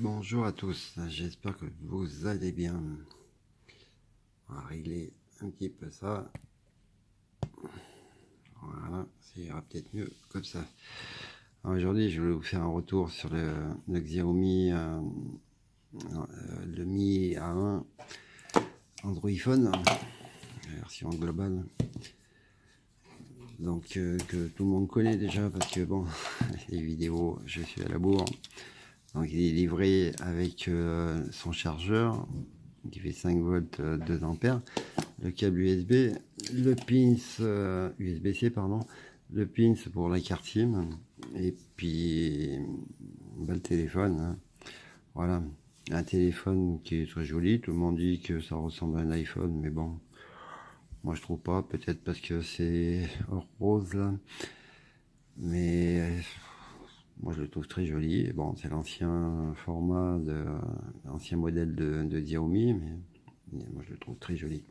Bonjour à tous, j'espère que vous allez bien. On va régler un petit peu ça. Voilà, ça ira peut-être mieux comme ça. Aujourd'hui, je voulais vous faire un retour sur le Xiaomi, le Mi A1 Android Phone, la version globale. Donc, que tout le monde connaît déjà, parce que bon, les vidéos, je suis à la bourre. Donc, il est livré avec son chargeur qui fait 5 volts 2 ampères, le câble USB, le pins USB-C pardon, le pins pour la carte SIM et puis le téléphone, hein. Voilà, un téléphone qui est très joli. Tout le monde dit que ça ressemble à un iPhone, mais bon, moi je trouve pas, peut-être parce que c'est rose là, mais moi je le trouve très joli. Bon, c'est l'ancien format de l'ancien modèle de Xiaomi, mais moi je le trouve très joli.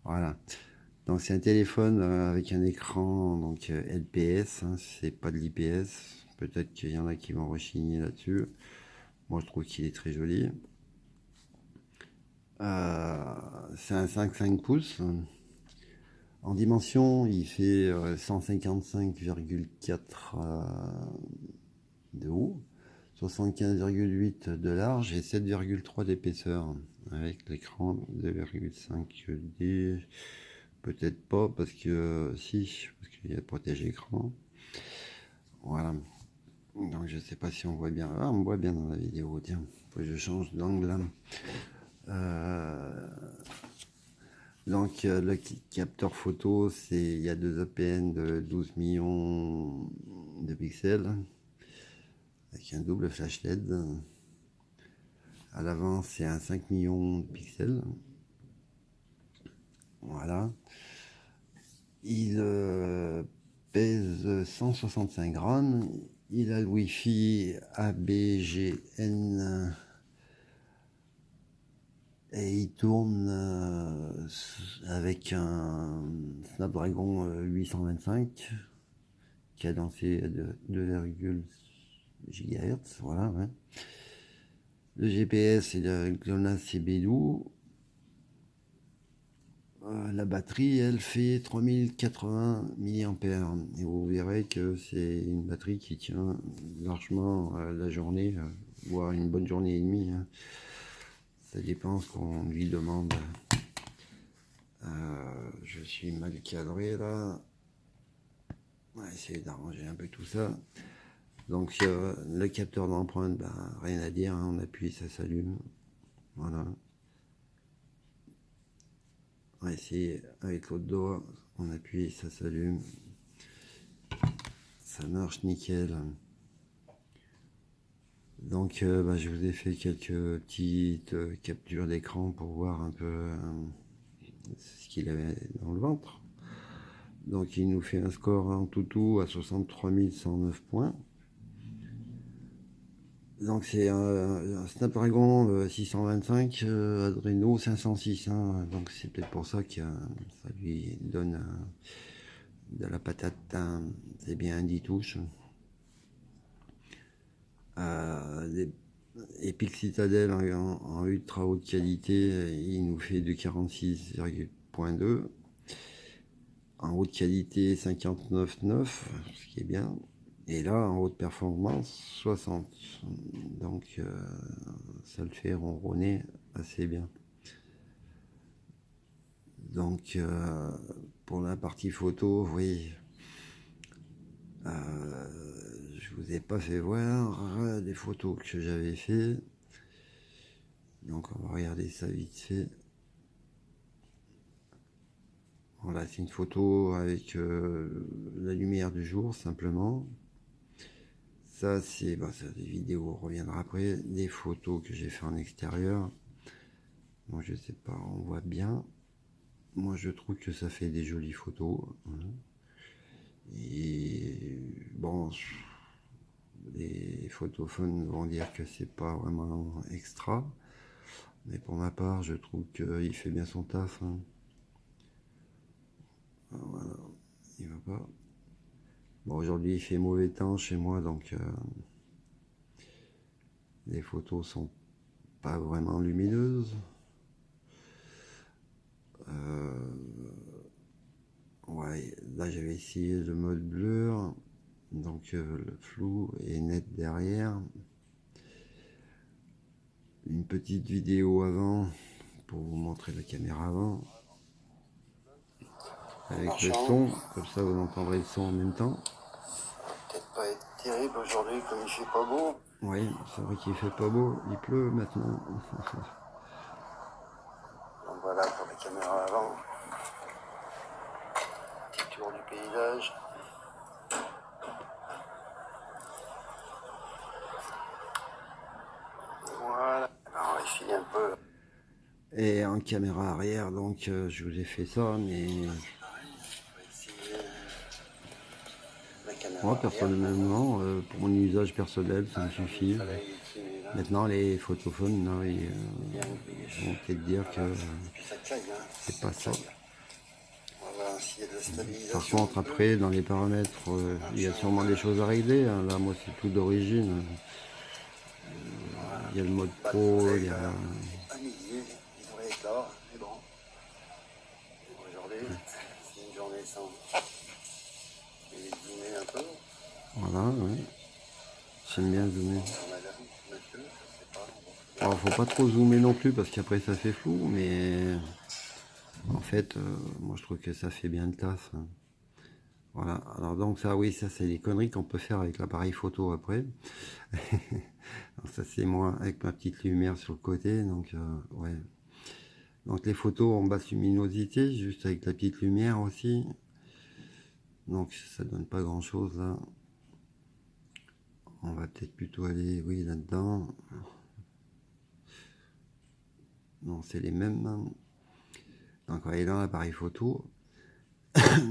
Voilà. Donc c'est un téléphone avec un écran donc LPS, hein, c'est pas de l'IPS. Peut-être qu'il y en a qui vont rechigner là-dessus. Moi je trouve qu'il est très joli. C'est un 5,5 pouces. En dimension, il fait 155,4 de haut, 75,8 de large et 7,3 d'épaisseur. Avec l'écran 2,5D. Peut-être pas, parce que si, parce qu'il y a protège écran. Voilà. Donc je sais pas si on voit bien. Ah, on voit bien dans la vidéo. Tiens, faut que je change d'angle. Donc le capteur photo, il y a deux APN de 12 millions de pixels avec un double flash LED. À l'avant, c'est un 5 millions de pixels. Voilà. Il pèse 165 grammes. Il a le Wi-Fi ABGN et il tourne avec un Snapdragon 825 cadencé de 2,6 GHz. Voilà, ouais. Le GPS est le GLONASS CB12. La batterie, elle fait 3080 mAh. Et vous verrez que c'est une batterie qui tient largement la journée, voire une bonne journée et demie, hein. Ça dépend ce qu'on lui demande. Je suis mal cadré là. On va essayer d'arranger un peu tout ça. Donc le capteur d'empreinte, ben, rien à dire, hein, on appuie, ça s'allume. Voilà. On va essayer avec l'autre doigt, on appuie, ça s'allume. Ça marche nickel. Donc je vous ai fait quelques petites captures d'écran pour voir un peu ce qu'il avait dans le ventre. Donc il nous fait un score en tout à 63 109 points. Donc c'est un Snapdragon 625 Adreno 506, hein. Donc c'est peut-être pour ça que ça lui donne de la patate, hein. C'est bien 10 touches. Epic Citadel en ultra haute qualité, il nous fait de 46,2. En haute qualité 59,9, ce qui est bien. Et là, en haute performance, 60. Donc, ça le fait ronronner assez bien. Donc, pour la partie photo, oui, je vous ai pas fait voir des photos que j'avais fait. Donc, on va regarder ça vite fait. Voilà, c'est une photo avec la lumière du jour, simplement. Ça, c'est des vidéos, on reviendra après. Des photos que j'ai fait en extérieur. Bon, je sais pas, on voit bien. Moi, je trouve que ça fait des jolies photos, hein. Et bon, les photophones vont dire que c'est pas vraiment extra. Mais pour ma part, je trouve qu'il fait bien son taf, hein. Voilà, il va pas. Bon, aujourd'hui, il fait mauvais temps chez moi, donc Les photos sont pas vraiment lumineuses. Ouais, là j'avais essayé le mode blur, donc le flou est net derrière. Une petite vidéo avant pour vous montrer la caméra avant avec le son, comme ça vous entendrez le son en même temps. Peut-être pas être terrible aujourd'hui comme il fait pas beau. Oui, c'est vrai qu'il fait pas beau, il pleut maintenant. Donc voilà pour la caméra avant. Petit tour du paysage. Voilà. Alors on va essayer un peu. Et en caméra arrière, donc je vous ai fait ça, mais La caméra moi arrière. personnellement, pour mon usage personnel, ça me suffit. Le soleil qui est là. Maintenant, les photophones, là, ils Bien, vont peut-être dire que et puis ça claque, hein. c'est pas ça. On va voir s'il y a de la stabilisation. Par contre, après, dans les paramètres, il y a sûrement des choses à régler, hein. Là, moi, c'est tout d'origine. Il y a le mode pro, il y a... À midi, il devrait être là, mais bon. Aujourd'hui, c'est une journée sans. Il est zoomé un peu. Voilà, ouais. J'aime bien zoomer. Madame, monsieur, je sais pas. Alors, faut pas trop zoomer non plus, parce qu'après, ça fait flou, mais... En fait, moi, je trouve que ça fait bien le taf, hein. Voilà, alors donc ça, oui, ça, c'est des conneries qu'on peut faire avec l'appareil photo après. Alors ça, c'est moi, avec ma petite lumière sur le côté, donc, ouais. Donc les photos en basse luminosité, juste avec la petite lumière aussi. Donc ça donne pas grand chose là. On va peut-être plutôt aller, oui, là-dedans. Non, c'est les mêmes. Donc on va aller dans l'appareil photo.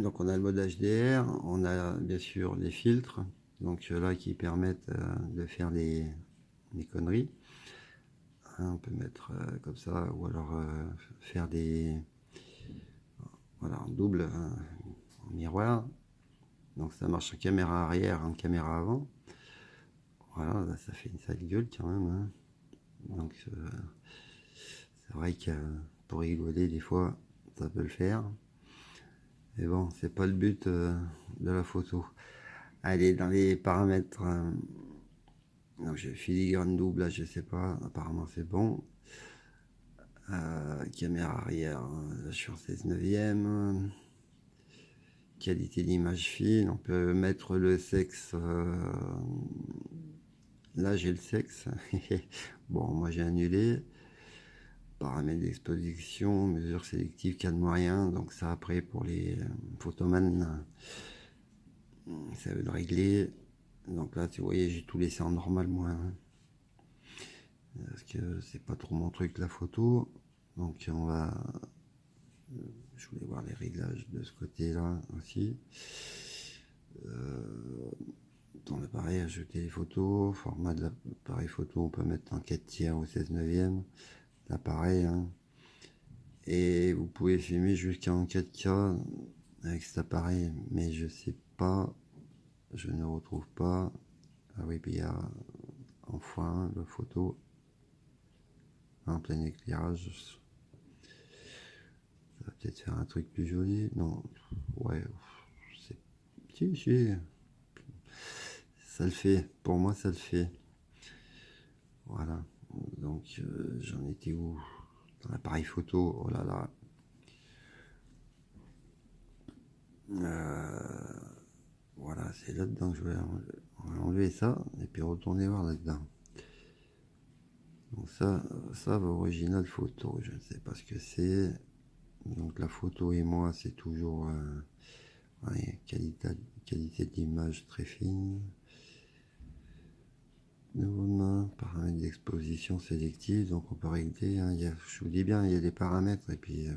Donc on a le mode HDR, on a bien sûr les filtres, donc là qui permettent de faire des conneries. On peut mettre comme ça, ou alors faire des... Voilà, en double, en miroir. Donc ça marche en caméra arrière, en caméra avant. Voilà, là, ça fait une sale gueule quand même, hein. Donc c'est vrai que pour rigoler, des fois, ça peut le faire. Mais bon, c'est pas le but de la photo. Allez, dans les paramètres, donc j'ai filigrane double, là je sais pas, apparemment c'est bon. Caméra arrière, là, je suis en 16 neuvième. Qualité d'image fine, on peut mettre le sexe. Là j'ai le sexe. Bon, moi j'ai annulé. Paramètres d'exposition, mesure sélective, cadre moyen. Donc ça après pour les photomans, ça veut le régler. Donc là, tu voyez, j'ai tout laissé en normal moi, hein. Parce que c'est pas trop mon truc la photo. Donc on va... Je voulais voir les réglages de ce côté-là aussi. Dans l'appareil, ajouter les photos. Format de l'appareil photo, on peut mettre en 4 tiers ou 16 neuvième. L'appareil, hein. Et vous pouvez filmer jusqu'en 4K avec cet appareil. Mais je sais pas, je ne retrouve pas. Ah oui, puis il y a enfin la photo en plein éclairage. Ça va peut-être faire un truc plus joli. Non, ouais, c'est... Si, ça le fait. Pour moi, ça le fait. Voilà. Donc, j'en étais où? Dans l'appareil photo. Oh là là. Voilà, c'est là-dedans que je vais enlever ça et puis retourner voir là-dedans. Donc ça va original photo. Je ne sais pas ce que c'est. Donc la photo et moi, c'est toujours ouais, qualité d'image très fine. Nouveau main, paramètres d'exposition sélective, donc on peut régler, hein, je vous dis bien, il y a des paramètres, et puis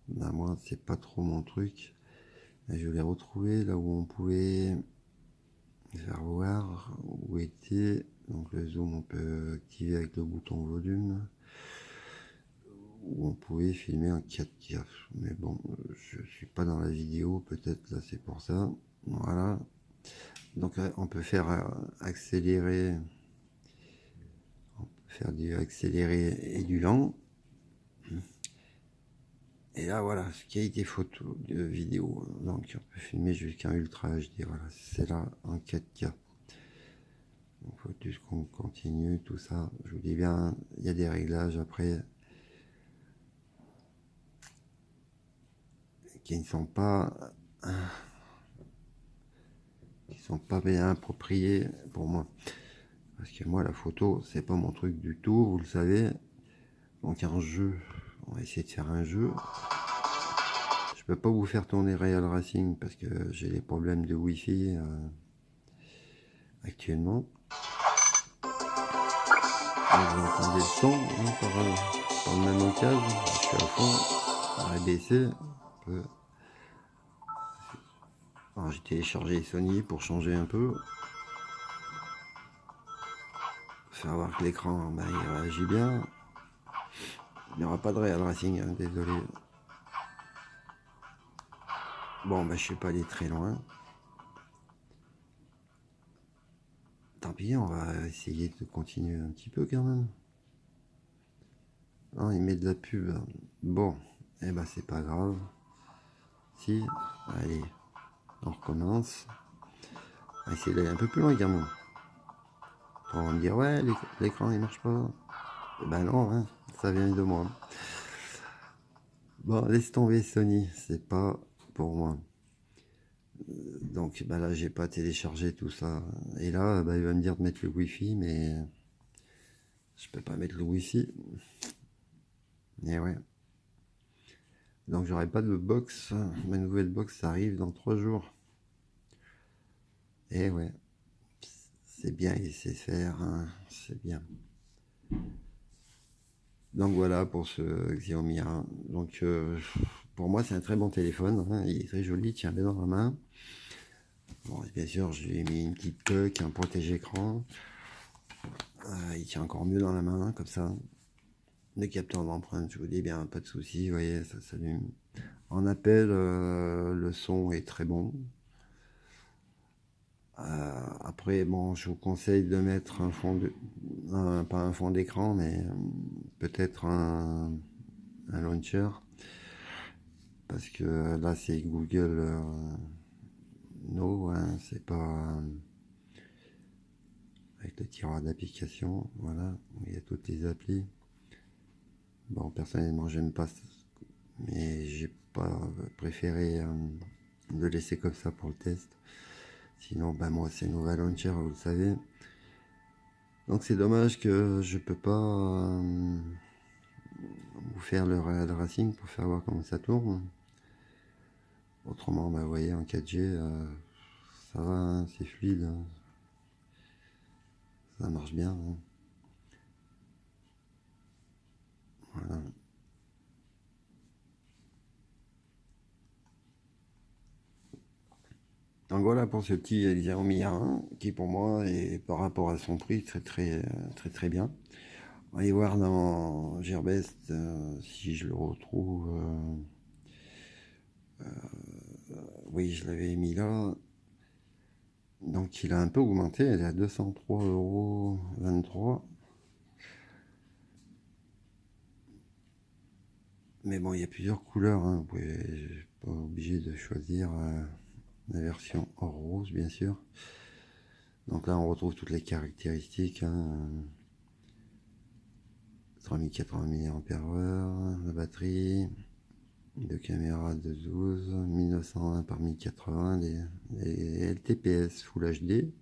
ben moi c'est pas trop mon truc. Et je l'ai retrouvé là où on pouvait faire voir où était, donc le zoom on peut activer avec le bouton volume, où on pouvait filmer en 4K, mais bon, je suis pas dans la vidéo, peut-être là c'est pour ça. Voilà, donc on peut faire accélérer faire du accéléré et du lent. Et là, voilà, qualité photo, de vidéo. Donc, on peut filmer jusqu'à Ultra HD. Voilà, c'est là en 4K. Il faut juste qu'on continue tout ça. Je vous dis bien, il y a des réglages après qui ne sont pas bien appropriés pour moi. Parce que moi, la photo, c'est pas mon truc du tout, vous le savez. Donc, un jeu, on va essayer de faire un jeu. Je peux pas vous faire tourner Real Racing parce que j'ai des problèmes de Wi-Fi actuellement. Donc, vous entendez le son hein, par le même occasion. Je suis à fond, on va baisser un peu. Alors, j'ai téléchargé Sony pour changer un peu. Faire voir que l'écran il réagit bien. Il n'y aura pas de Real Racing, hein, désolé. Bon, je suis pas allé très loin. Tant pis, on va essayer de continuer un petit peu quand même. Non, il met de la pub. Bon, c'est pas grave. Si, allez, on recommence. On va essayer d'aller un peu plus loin quand même. Pour me dire, ouais, l'écran il marche pas. Non, hein, ça vient de moi. Bon, laisse tomber Sony, c'est pas pour moi. Donc là, j'ai pas téléchargé tout ça. Et là, il va me dire de mettre le Wi-Fi, mais je peux pas mettre le Wi-Fi. Et ouais. Donc j'aurai pas de box. Ma nouvelle box arrive dans 3 jours. Et ouais. C'est bien, il sait faire. Hein, c'est bien. Donc voilà pour ce Xiaomi 1. Donc pour moi, c'est un très bon téléphone. Hein, il est très joli, il tient bien dans la main. Bon, bien sûr, je lui ai mis une petite coque, un protège-écran. Il tient encore mieux dans la main, comme ça. Le capteur d'empreinte, je vous dis bien, pas de souci, vous voyez, ça s'allume. En appel, le son est très bon. Après, bon, je vous conseille de mettre un fond pas un fond d'écran, mais peut-être un launcher. Parce que là, c'est Google No, hein, c'est pas avec le tiroir d'application. Voilà, il y a toutes les applis. Bon, personnellement, j'aime pas, mais j'ai pas préféré le laisser comme ça pour le test. Sinon, moi, c'est Nova Launcher, vous le savez. Donc, c'est dommage que je peux pas vous faire le Real Racing pour faire voir comment ça tourne. Autrement, vous voyez, en 4G, ça va, hein, c'est fluide. Hein. Ça marche bien. Hein. Voilà. Donc voilà pour ce petit Xiaomi A1 qui pour moi est par rapport à son prix très bien. On va aller voir dans Gearbest si je le retrouve. Oui, je l'avais mis là. Donc il a un peu augmenté, elle est à 203,23 €. Mais bon, il y a plusieurs couleurs, hein. Vous pouvez pas obligé de choisir la version hors rose, bien sûr. Donc là, on retrouve toutes les caractéristiques. Hein. 3080 mAh, la batterie, deux caméras de 12, 1920 par 1080, les LTPS Full HD.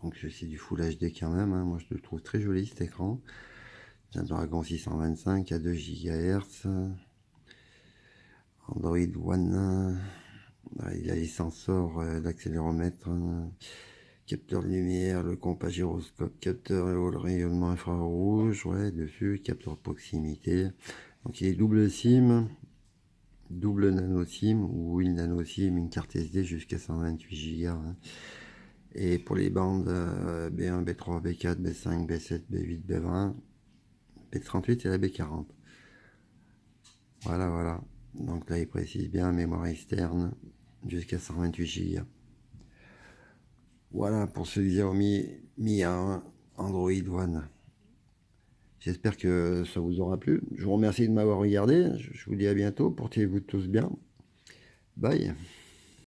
Donc c'est du Full HD quand même, hein. Moi je le trouve très joli cet écran. Snapdragon 625 à 2 GHz. Android One, il y a les sensors, l'accéléromètre, capteur de lumière, le compas gyroscope, capteur le rayonnement infrarouge, ouais, dessus, capteur de proximité. Donc il est double SIM, double nano SIM ou une nano SIM, une carte SD jusqu'à 128 Go. Hein. Et pour les bandes B1, B3, B4, B5, B7, B8, B20, B38 et la B40. Voilà. Donc là, il précise bien mémoire externe jusqu'à 128 Go. Voilà pour ce Xiaomi Mi A1 Android One. J'espère que ça vous aura plu. Je vous remercie de m'avoir regardé. Je vous dis à bientôt. Portez-vous tous bien. Bye.